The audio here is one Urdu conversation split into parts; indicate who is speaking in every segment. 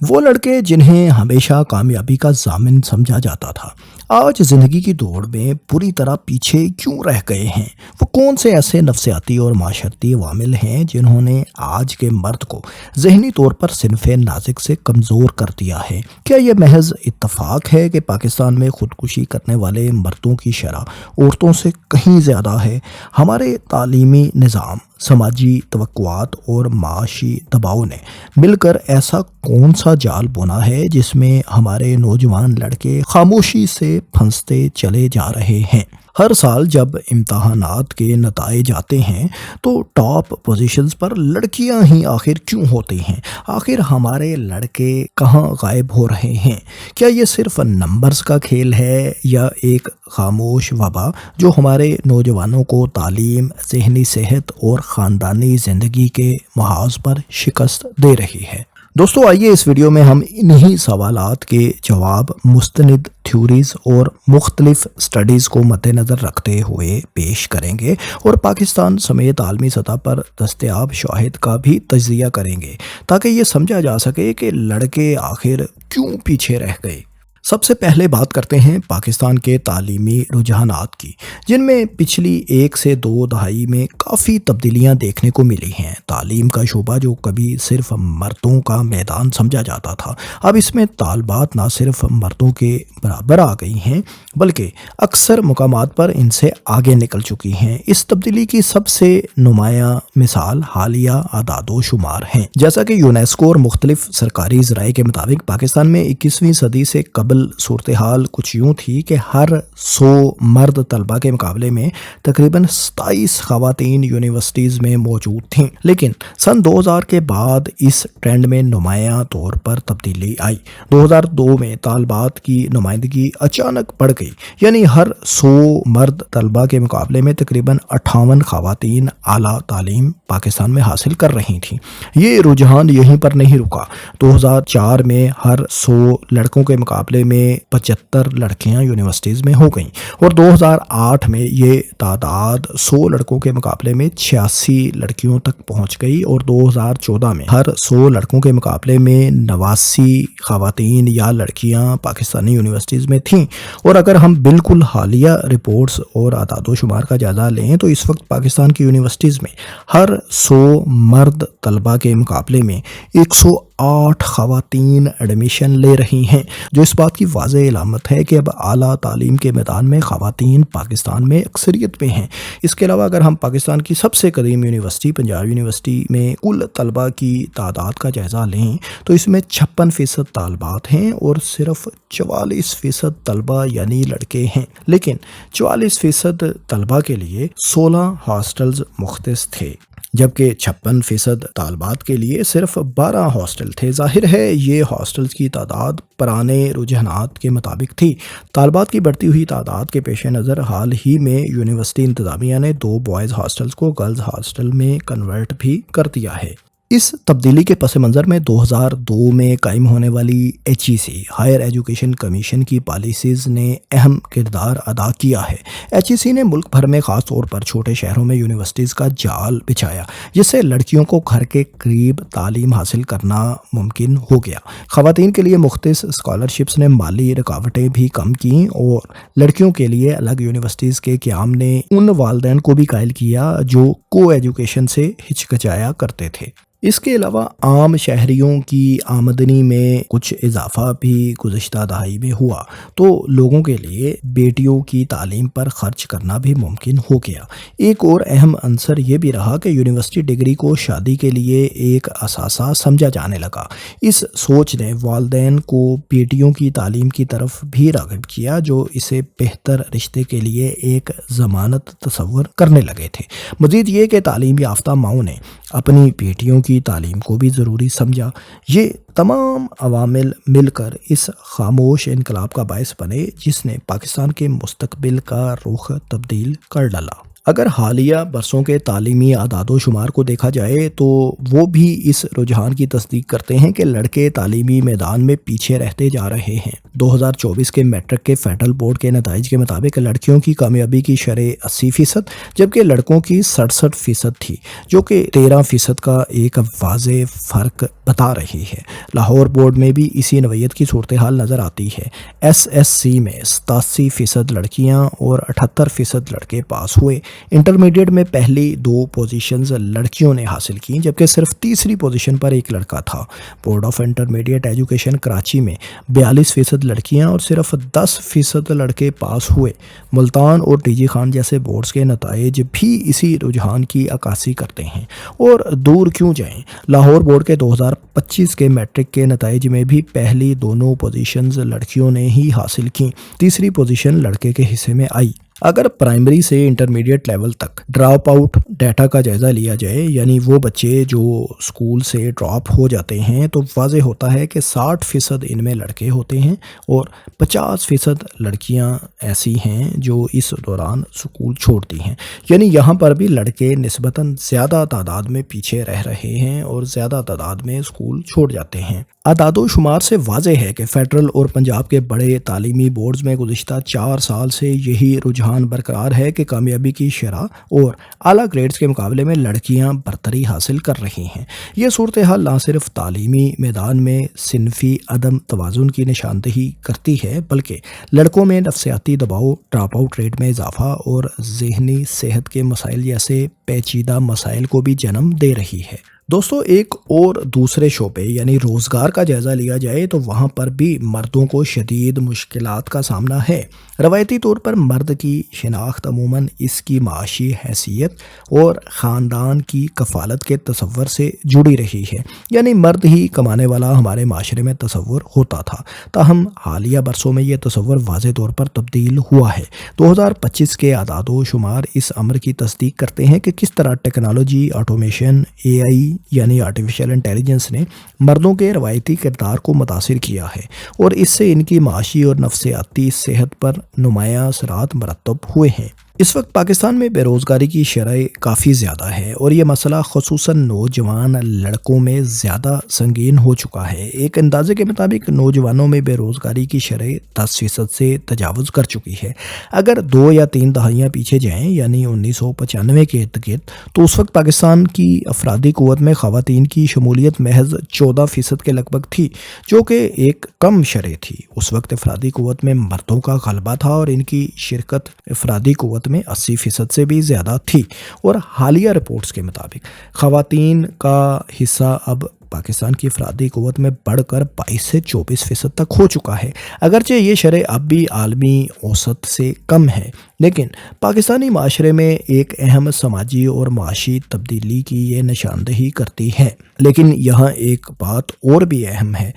Speaker 1: وہ لڑکے جنہیں ہمیشہ کامیابی کا ضامن سمجھا جاتا تھا، آج زندگی کی دوڑ میں پوری طرح پیچھے کیوں رہ گئے ہیں؟ وہ کون سے ایسے نفسیاتی اور معاشرتی عوامل ہیں جنہوں نے آج کے مرد کو ذہنی طور پر صنف نازک سے کمزور کر دیا ہے؟ کیا یہ محض اتفاق ہے کہ پاکستان میں خودکشی کرنے والے مردوں کی شرح عورتوں سے کہیں زیادہ ہے؟ ہمارے تعلیمی نظام، سماجی توقعات اور معاشی دباؤ نے مل کر ایسا کون سا جال بنا ہے جس میں ہمارے نوجوان لڑکے خاموشی سے پھنستے چلے جا رہے ہیں؟ ہر سال جب امتحانات کے نتائج آتے ہیں تو ٹاپ پوزیشنز پر لڑکیاں ہی آخر کیوں ہوتی ہیں؟ آخر ہمارے لڑکے کہاں غائب ہو رہے ہیں؟ کیا یہ صرف نمبرز کا کھیل ہے یا ایک خاموش وبا جو ہمارے نوجوانوں کو تعلیم، ذہنی صحت اور خاندانی زندگی کے محاذ پر شکست دے رہی ہے؟ دوستو، آئیے اس ویڈیو میں ہم انہی سوالات کے جواب مستند تھیوریز اور مختلف سٹڈیز کو مد نظر رکھتے ہوئے پیش کریں گے اور پاکستان سمیت عالمی سطح پر دستیاب شواہد کا بھی تجزیہ کریں گے تاکہ یہ سمجھا جا سکے کہ لڑکے آخر کیوں پیچھے رہ گئے۔ سب سے پہلے بات کرتے ہیں پاکستان کے تعلیمی رجحانات کی، جن میں پچھلی 1 سے 2 دہائی میں کافی تبدیلیاں دیکھنے کو ملی ہیں۔ تعلیم کا شعبہ جو کبھی صرف مردوں کا میدان سمجھا جاتا تھا، اب اس میں طالبات نہ صرف مردوں کے برابر آ گئی ہیں بلکہ اکثر مقامات پر ان سے آگے نکل چکی ہیں۔ اس تبدیلی کی سب سے نمایاں مثال حالیہ اعداد و شمار ہیں۔ جیسا کہ یونیسکو اور مختلف سرکاری ذرائع کے مطابق پاکستان میں 21ویں صدی سے قبل صورتحال کچھ یوں تھی کہ ہر 100 مرد طلبہ کے مقابلے میں تقریباً 27 خواتین یونیورسٹیز میں موجود تھیں، لیکن سن 2000 کے بعد اس ٹرینڈ میں نمایاں طور پر تبدیلی آئی۔ 2002 میں طالبات کی نمائندگی اچانک بڑھ گئی، یعنی ہر 100 مرد طلبہ کے مقابلے میں تقریباً 58 خواتین اعلیٰ تعلیم پاکستان میں حاصل کر رہی تھیں۔ یہ رجحان یہیں پر نہیں رکا۔ 2004 میں ہر 100 لڑکوں کے مقابلے میں 75 لڑکیاں یونیورسٹیز میں ہو گئیں اور 2008 میں یہ تعداد 100 لڑکوں کے مقابلے میں 86 لڑکیوں تک پہنچ گئی اور 2014 میں ہر 100 لڑکوں کے مقابلے میں 89 خواتین یا لڑکیاں پاکستانی یونیورسٹیز میں تھیں۔ اور اگر ہم بالکل حالیہ رپورٹس اور اعداد و شمار کا جائزہ لیں تو اس وقت پاکستان کی یونیورسٹیز میں ہر 100 مرد طلبہ کے مقابلے میں 108 خواتین ایڈمیشن لے رہی ہیں، جو اس بات کی واضح علامت ہے کہ اب اعلیٰ تعلیم کے میدان میں خواتین پاکستان میں اکثریت میں ہیں۔ اس کے علاوہ اگر ہم پاکستان کی سب سے قدیم یونیورسٹی پنجاب یونیورسٹی میں کل طلبہ کی تعداد کا جائزہ لیں تو اس میں 56% طالبات ہیں اور صرف 44% طلبہ یعنی لڑکے ہیں، لیکن 44% طلبہ کے لیے 16 ہاسٹلز مختص تھے، جبکہ 56% طالبات کے لیے صرف 12 ہاسٹل تھے۔ ظاہر ہے یہ ہاسٹلز کی تعداد پرانے رجحانات کے مطابق تھی۔ طالبات کی بڑھتی ہوئی تعداد کے پیش نظر حال ہی میں یونیورسٹی انتظامیہ نے 2 بوائز ہاسٹلز کو گرلز ہاسٹل میں کنورٹ بھی کر دیا ہے۔ اس تبدیلی کے پس منظر میں 2002 میں قائم ہونے والی HEC ہائر ایجوکیشن کمیشن کی پالیسیز نے اہم کردار ادا کیا ہے۔ HEC نے ملک بھر میں خاص طور پر چھوٹے شہروں میں یونیورسٹیز کا جال بچھایا، جس سے لڑکیوں کو گھر کے قریب تعلیم حاصل کرنا ممکن ہو گیا۔ خواتین کے لیے مختص اسکالرشپس نے مالی رکاوٹیں بھی کم کیں اور لڑکیوں کے لیے الگ یونیورسٹیز کے قیام نے ان والدین کو بھی قائل کیا جو کو ایجوکیشن سے ہچکچایا کرتے تھے۔ اس کے علاوہ عام شہریوں کی آمدنی میں کچھ اضافہ بھی گزشتہ دہائی میں ہوا تو لوگوں کے لیے بیٹیوں کی تعلیم پر خرچ کرنا بھی ممکن ہو گیا۔ ایک اور اہم عنصر یہ بھی رہا کہ یونیورسٹی ڈگری کو شادی کے لیے ایک اثاثہ سمجھا جانے لگا۔ اس سوچ نے والدین کو بیٹیوں کی تعلیم کی طرف بھی راغب کیا، جو اسے بہتر رشتے کے لیے ایک ضمانت تصور کرنے لگے تھے۔ مزید یہ کہ تعلیم یافتہ ماؤں نے اپنی بیٹیوں کی تعلیم کو بھی ضروری سمجھا۔ یہ تمام عوامل مل کر اس خاموش انقلاب کا باعث بنے جس نے پاکستان کے مستقبل کا رخ تبدیل کر ڈالا۔ اگر حالیہ برسوں کے تعلیمی اعداد و شمار کو دیکھا جائے تو وہ بھی اس رجحان کی تصدیق کرتے ہیں کہ لڑکے تعلیمی میدان میں پیچھے رہتے جا رہے ہیں۔ 2024 کے میٹرک کے فیڈرل بورڈ کے نتائج کے مطابق لڑکیوں کی کامیابی کی شرح 80% جبکہ لڑکوں کی 67% تھی، جو کہ 13% کا ایک واضح فرق بتا رہی ہے۔ لاہور بورڈ میں بھی اسی نوعیت کی صورتحال نظر آتی ہے۔ SSC میں 87% لڑکیاں اور 78% لڑکے پاس ہوئے۔ انٹرمیڈیٹ میں پہلی 2 پوزیشنز لڑکیوں نے حاصل کی جبکہ صرف تیسری پوزیشن پر ایک لڑکا تھا۔ Board of intermediate education Karachi میں 42% لڑکیاں اور صرف 10% لڑکے پاس ہوئے۔ ملتان اور ٹی جی خان جیسے بورڈز کے نتائج بھی اسی رجحان کی عکاسی کرتے ہیں۔ اور دور کیوں جائیں، لاہور بورڈ کے 2025 کے میٹرک کے نتائج میں بھی پہلی دونوں پوزیشنز لڑکیوں نے ہی حاصل کیں، تیسری پوزیشن لڑکے کے حصے میں آئی۔ اگر پرائمری سے انٹرمیڈیٹ لیول تک ڈراپ آؤٹ ڈیٹا کا جائزہ لیا جائے، یعنی وہ بچے جو اسکول سے ڈراپ ہو جاتے ہیں، تو واضح ہوتا ہے کہ 60% ان میں لڑکے ہوتے ہیں اور 50% لڑکیاں ایسی ہیں جو اس دوران اسکول چھوڑتی ہیں۔ یعنی یہاں پر بھی لڑکے نسبتاً زیادہ تعداد میں پیچھے رہ رہے ہیں اور زیادہ تعداد میں اسکول چھوڑ جاتے ہیں۔ اعداد و شمار سے واضح ہے کہ فیڈرل اور پنجاب کے بڑے تعلیمی بورڈز میں گزشتہ 4 سال سے یہی رجحان برقرار ہے کہ کامیابی کی شرح اور اعلیٰ گریڈز کے مقابلے میں لڑکیاں برتری حاصل کر رہی ہیں۔ یہ صورتحال نہ صرف تعلیمی میدان میں صنفی عدم توازن کی نشاندہی کرتی ہے بلکہ لڑکوں میں نفسیاتی دباؤ، ڈراپ آؤٹ ریٹ میں اضافہ اور ذہنی صحت کے مسائل جیسے پیچیدہ مسائل کو بھی جنم دے رہی ہے۔ دوستو، ایک اور دوسرے شعبے یعنی روزگار کا جائزہ لیا جائے تو وہاں پر بھی مردوں کو شدید مشکلات کا سامنا ہے۔ روایتی طور پر مرد کی شناخت عموماً اس کی معاشی حیثیت اور خاندان کی کفالت کے تصور سے جڑی رہی ہے، یعنی مرد ہی کمانے والا ہمارے معاشرے میں تصور ہوتا تھا۔ تاہم حالیہ برسوں میں یہ تصور واضح طور پر تبدیل ہوا ہے۔ 2025 کے اعداد و شمار اس امر کی تصدیق کرتے ہیں کہ کس طرح ٹیکنالوجی، آٹومیشن، AI یعنی آرٹیفیشل انٹیلیجنس نے مردوں کے روایتی کردار کو متاثر کیا ہے اور اس سے ان کی معاشی اور نفسیاتی صحت پر نمایاں اثرات مرتب ہوئے ہیں۔ اس وقت پاکستان میں بے روزگاری کی شرح کافی زیادہ ہے اور یہ مسئلہ خصوصاً نوجوان لڑکوں میں زیادہ سنگین ہو چکا ہے۔ ایک اندازے کے مطابق نوجوانوں میں بے روزگاری کی شرح 10% سے تجاوز کر چکی ہے۔ اگر 2 یا 3 دہائیاں پیچھے جائیں یعنی 1995 کے ارد گرد، تو اس وقت پاکستان کی افرادی قوت میں خواتین کی شمولیت محض 14% کے لگ بھگ تھی، جو کہ ایک کم شرح تھی۔ اس وقت افرادی قوت میں مردوں کا غلبہ تھا اور ان کی شرکت افرادی قوت میں 80% سے بھی زیادہ تھی، اور حالیہ رپورٹس کے مطابق خواتین کا حصہ اب پاکستان کی افرادی قوت میں بڑھ کر 22 سے 24% تک ہو چکا ہے۔ اگرچہ یہ شرح اب بھی عالمی اوسط سے کم ہے، لیکن پاکستانی معاشرے میں ایک اہم سماجی اور معاشی تبدیلی کی یہ نشاندہی کرتی ہے۔ لیکن یہاں ایک بات اور بھی اہم ہے،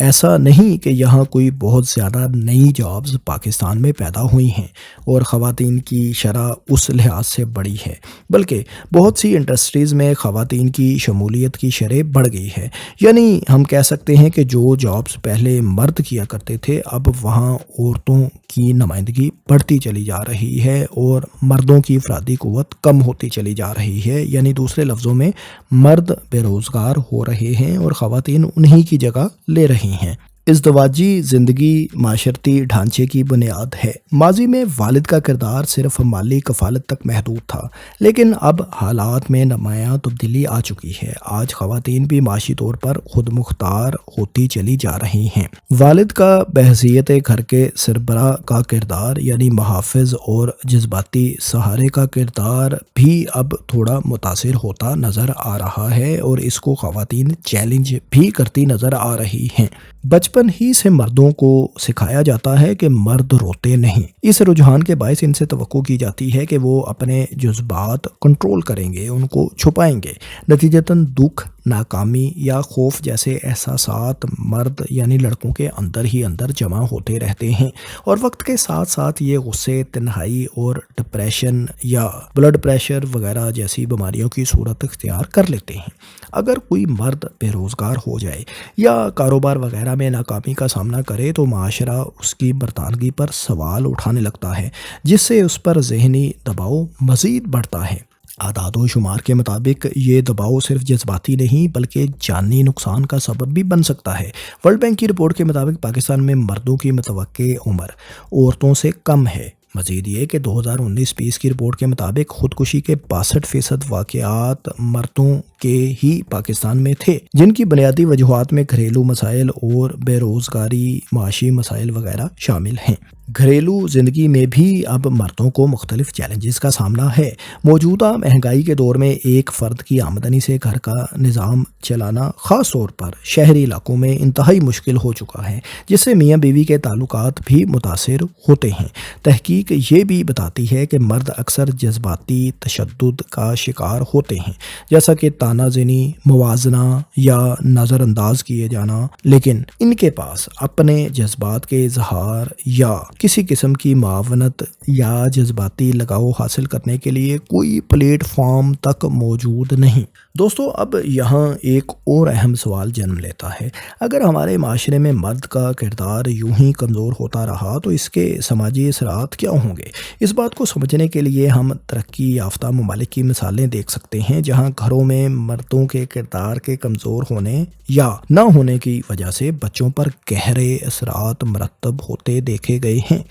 Speaker 1: ایسا نہیں کہ یہاں کوئی بہت زیادہ نئی جابز پاکستان میں پیدا ہوئی ہیں اور خواتین کی شرح اس لحاظ سے بڑی ہے، بلکہ بہت سی انڈسٹریز میں خواتین کی شمولیت کی شرح بڑھ گئی ہے۔ یعنی ہم کہہ سکتے ہیں کہ جو جابز پہلے مرد کیا کرتے تھے، اب وہاں عورتوں کی نمائندگی بڑھتی چلی جا رہی ہے اور مردوں کی افرادی قوت کم ہوتی چلی جا رہی ہے۔ یعنی دوسرے لفظوں میں مرد بے روزگار ہو رہے ہیں اور خواتین انہی کی جگہ لے رہی ہیں۔ ازدواجی زندگی معاشرتی ڈھانچے کی بنیاد ہے۔ ماضی میں والد کا کردار صرف مالی کفالت تک محدود تھا، لیکن اب حالات میں نمایاں تبدیلی آ چکی ہے۔ آج خواتین بھی معاشی طور پر خود مختار ہوتی چلی جا رہی ہیں۔ والد کا بحیثیت گھر کے سربراہ کا کردار یعنی محافظ اور جذباتی سہارے کا کردار بھی اب تھوڑا متاثر ہوتا نظر آ رہا ہے اور اس کو خواتین چیلنج بھی کرتی نظر آ رہی ہیں۔ بچپن ہی سے مردوں کو سکھایا جاتا ہے کہ مرد روتے نہیں۔ اس رجحان کے باعث ان سے توقع کی جاتی ہے کہ وہ اپنے جذبات کنٹرول کریں گے، ان کو چھپائیں گے۔ نتیجتاً دکھ، ناکامی یا خوف جیسے احساسات مرد یعنی لڑکوں کے اندر ہی اندر جمع ہوتے رہتے ہیں اور وقت کے ساتھ ساتھ یہ غصے، تنہائی اور ڈپریشن یا بلڈ پریشر وغیرہ جیسی بیماریوں کی صورت اختیار کر لیتے ہیں۔ اگر کوئی مرد بے روزگار ہو جائے یا کاروبار وغیرہ میں ناکامی کا سامنا کرے تو معاشرہ اس کی برطانگی پر سوال اٹھانے لگتا ہے، جس سے اس پر ذہنی دباؤ مزید بڑھتا ہے۔ اعداد و شمار کے مطابق یہ دباؤ صرف جذباتی نہیں بلکہ جانی نقصان کا سبب بھی بن سکتا ہے۔ ورلڈ بینک کی رپورٹ کے مطابق پاکستان میں مردوں کی متوقع عمر عورتوں سے کم ہے۔ مزید یہ کہ 2019-20 کی رپورٹ کے مطابق خودکشی کے 62% واقعات مردوں کے ہی پاکستان میں تھے، جن کی بنیادی وجوہات میں گھریلو مسائل اور بے روزگاری، معاشی مسائل وغیرہ شامل ہیں۔ گھریلو زندگی میں بھی اب مردوں کو مختلف چیلنجز کا سامنا ہے۔ موجودہ مہنگائی کے دور میں ایک فرد کی آمدنی سے گھر کا نظام چلانا خاص طور پر شہری علاقوں میں انتہائی مشکل ہو چکا ہے، جس سے میاں بیوی کے تعلقات بھی متاثر ہوتے ہیں۔ تحقیق یہ بھی بتاتی ہے کہ مرد اکثر جذباتی تشدد کا شکار ہوتے ہیں، جیسا کہ طعنہ زنی، موازنہ یا نظر انداز کیے جانا، لیکن ان کے پاس اپنے جذبات کے اظہار یا کسی قسم کی معاونت یا جذباتی لگاؤ حاصل کرنے کے لیے کوئی پلیٹ فارم تک موجود نہیں۔ دوستو، اب یہاں ایک اور اہم سوال جنم لیتا ہے۔ اگر ہمارے معاشرے میں مرد کا کردار یوں ہی کمزور ہوتا رہا تو اس کے سماجی اثرات کیا ہوں گے؟ اس بات کو سمجھنے کے لیے ہم ترقی یافتہ ممالک کی مثالیں دیکھ سکتے ہیں، جہاں گھروں میں مردوں کے کردار کے کمزور ہونے یا نہ ہونے کی وجہ سے بچوں پر گہرے اثرات مرتب ہوتے دیکھے گئے ہیں۔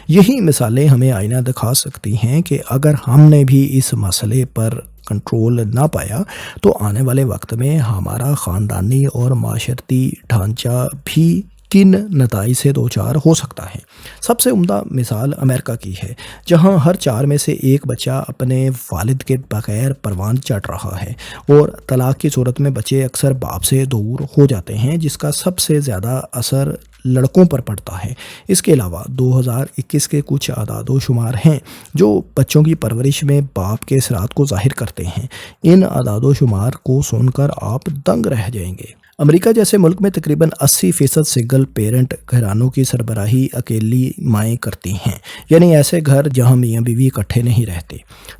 Speaker 1: یہی مثالیں ہمیں آئینہ دکھا سکتی ہیں کہ اگر ہم نے بھی اس مسئلے پر کنٹرول نہ پایا تو آنے والے وقت میں ہمارا خاندانی اور معاشرتی ڈھانچہ بھی کن نتائج سے دوچار ہو سکتا ہے۔ سب سے عمدہ مثال امریکہ کی ہے، جہاں ہر 4 میں سے ایک بچہ اپنے والد کے بغیر پروان چڑھ رہا ہے اور طلاق کی صورت میں بچے اکثر باپ سے دور ہو جاتے ہیں، جس کا سب سے زیادہ اثر لڑکوں پر پڑتا ہے۔ اس کے علاوہ 2021 کے کچھ اعداد و شمار ہیں جو بچوں کی پرورش میں باپ کے اثرات کو ظاہر کرتے ہیں۔ ان اعداد و شمار کو سن کر آپ دنگ رہ جائیں گے۔ امریکہ جیسے ملک میں تقریباً 80% سنگل پیرنٹ گھرانوں کی سربراہی اکیلی مائیں کرتی ہیں، یعنی ایسے گھر جہاں میاں بیوی اکٹھے نہیں رہتے۔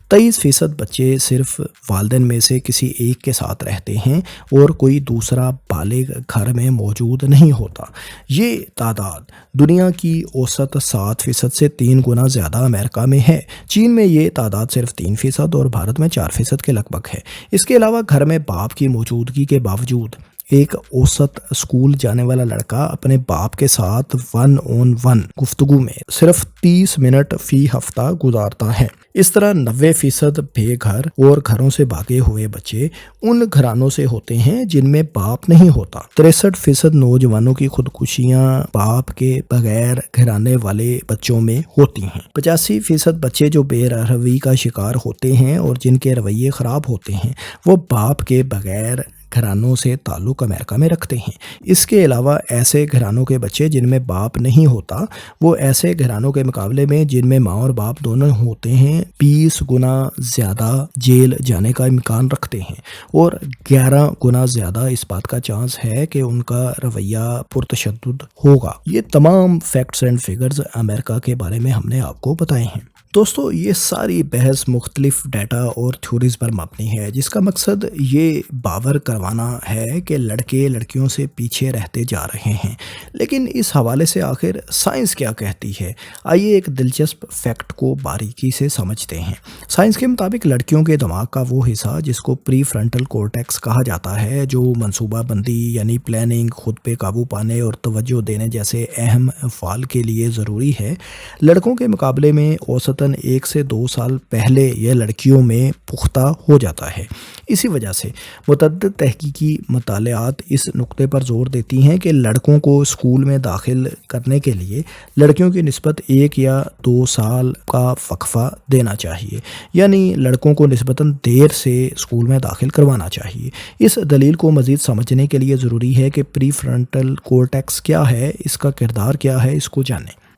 Speaker 1: 23% بچے صرف والدین میں سے کسی ایک کے ساتھ رہتے ہیں اور کوئی دوسرا بالغ گھر میں موجود نہیں ہوتا۔ یہ تعداد دنیا کی اوسط 7% سے 3 گنا زیادہ امریکہ میں ہے۔ چین میں یہ تعداد صرف 3% اور بھارت میں 4% کے لگ بھگ ہے۔ اس کے علاوہ گھر میں باپ کی موجودگی کے باوجود ایک اوسط اسکول جانے والا لڑکا اپنے باپ کے ساتھ 1-on-1 گفتگو میں صرف 30 منٹ فی ہفتہ گزارتا ہے۔ اس طرح 90% بے گھر اور گھروں سے بھاگے ہوئے بچے ان گھرانوں سے ہوتے ہیں جن میں باپ نہیں ہوتا۔ 63% نوجوانوں کی خودکشیاں باپ کے بغیر گھرانے والے بچوں میں ہوتی ہیں۔ 85% بچے جو بے روی کا شکار ہوتے ہیں اور جن کے رویے خراب ہوتے ہیں وہ باپ کے بغیر گھرانوں سے تعلق امریکہ میں رکھتے ہیں۔ اس کے علاوہ ایسے گھرانوں کے بچے جن میں باپ نہیں ہوتا، وہ ایسے گھرانوں کے مقابلے میں جن میں ماں اور باپ دونوں ہوتے ہیں 20 گنا زیادہ جیل جانے کا امکان رکھتے ہیں اور 11 گنا زیادہ اس بات کا چانس ہے کہ ان کا رویہ پرتشدد ہوگا۔ یہ تمام فیکٹس اینڈ فگرز امریکہ کے بارے میں ہم نے آپ کو بتائے ہیں۔ دوستو، یہ ساری بحث مختلف ڈیٹا اور تھیوریز پر مبنی ہے، جس کا مقصد یہ باور کروانا ہے کہ لڑکے لڑکیوں سے پیچھے رہتے جا رہے ہیں۔ لیکن اس حوالے سے آخر سائنس کیا کہتی ہے؟ آئیے ایک دلچسپ فیکٹ کو باریکی سے سمجھتے ہیں۔ سائنس کے مطابق لڑکیوں کے دماغ کا وہ حصہ جس کو پری فرنٹل کورٹیکس کہا جاتا ہے، جو منصوبہ بندی یعنی پلاننگ، خود پہ قابو پانے اور توجہ دینے جیسے اہم افعال کے لیے ضروری ہے، لڑکوں کے مقابلے میں اوسط 1 سے 2 سال پہلے یہ لڑکیوں میں پختہ ہو جاتا ہے۔ اسی وجہ سے متعدد تحقیقی مطالعات اس نقطے پر زور دیتی ہیں کہ لڑکوں کو اسکول میں داخل کرنے کے لیے لڑکیوں کی نسبت 1 یا 2 سال کا وقفہ دینا چاہیے، یعنی لڑکوں کو نسبتاً دیر سے اسکول میں داخل کروانا چاہیے۔ اس دلیل کو مزید سمجھنے کے لیے ضروری ہے کہ پری فرنٹل کورٹیکس کیا ہے، اس کا کردار کیا ہے، اس کو جانیں۔